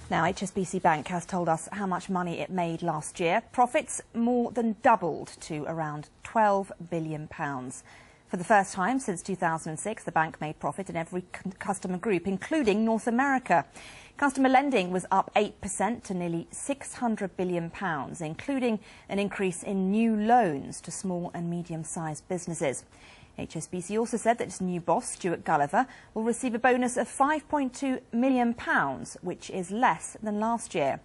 Now, HSBC Bank has told us how much money it made last year. Profits more than doubled to around £12 billion. For the first time since 2006, the bank made profit in every customer group, including North America. Customer lending was up 8% to nearly £600 billion, including an increase in new loans to small and medium-sized businesses. HSBC also said that its new boss, Stuart Gulliver, will receive a bonus of £5.2 million, which is less than last year.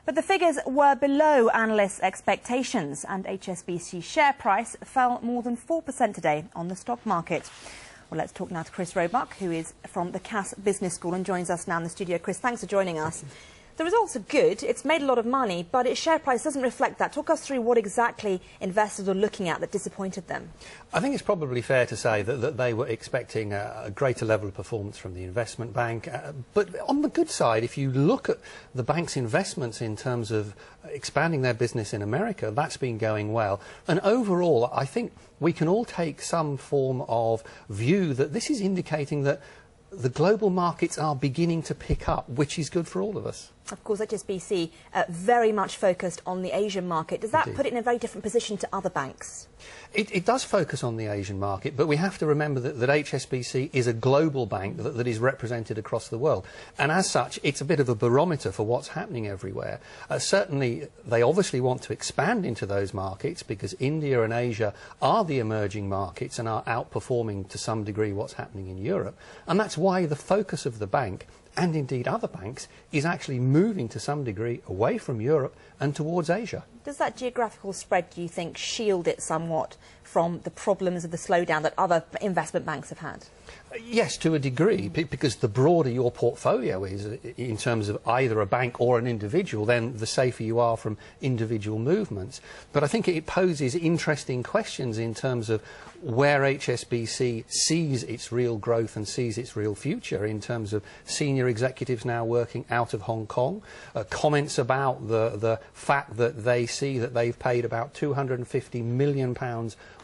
But the figures were below analysts' expectations, and HSBC's share price fell more than 4% today on the stock market. Well, let's talk now to Chris Roebuck, who is from the Cass Business School and joins us now in the studio. Chris, thanks for joining us. The results are good. It's made a lot of money, but its share price doesn't reflect that. Talk us through what exactly investors are looking at that disappointed them. I think it's probably fair to say that they were expecting a greater level of performance from the investment bank. But on the good side, if you look at the bank's investments in terms of expanding their business in America, that's been going well. And overall, I think we can all take some form of view that this is indicating that the global markets are beginning to pick up, which is good for all of us. Of course, HSBC very much focused on the Asian market. Does that Indeed. put it in a very different position to other banks? It does focus on the Asian market, but we have to remember that HSBC is a global bank that is represented across the world. And as such, it's a bit of a barometer for what's happening everywhere. Certainly, they obviously want to expand into those markets because India and Asia are the emerging markets and are outperforming to some degree what's happening in Europe. And that's why the focus of the bank, and indeed other banks, is actually moving to some degree away from Europe and towards Asia. Does that geographical spread, do you think, shield it somewhat from the problems of the slowdown that other investment banks have had? Yes, to a degree, because the broader your portfolio is in terms of either a bank or an individual, then the safer you are from individual movements. But I think it poses interesting questions in terms of where HSBC sees its real growth and sees its real future in terms of senior executives now working out of Hong Kong, comments about the fact that they see that they've paid about £250 million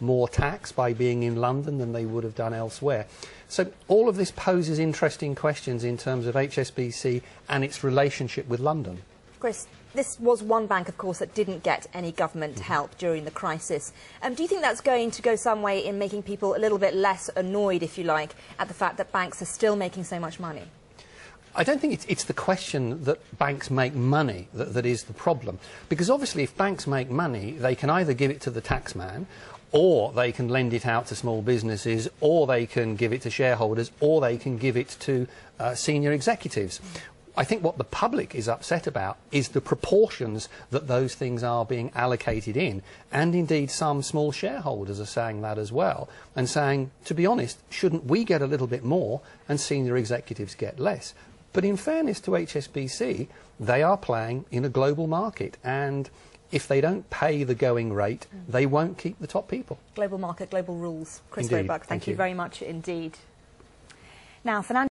more tax by being in London than they would have done elsewhere. So all of this poses interesting questions in terms of HSBC and its relationship with London. Chris, this was one bank, of course, that didn't get any government help during the crisis. Do you think that's going to go some way in making people a little bit less annoyed, if you like, at the fact that banks are still making so much money? I don't think it's the question that banks make money that is the problem. Because obviously if banks make money, they can either give it to the taxman, or they can lend it out to small businesses, or they can give it to shareholders, or they can give it to senior executives. I think what the public is upset about is the proportions that those things are being allocated in. And indeed, some small shareholders are saying that as well, and saying, to be honest, shouldn't we get a little bit more and senior executives get less? But in fairness to HSBC, they are playing in a global market, and if they don't pay the going rate, they won't keep the top people. Global market, global rules. Chris Indeed. Roebuck, thank you you very much indeed. Now, financial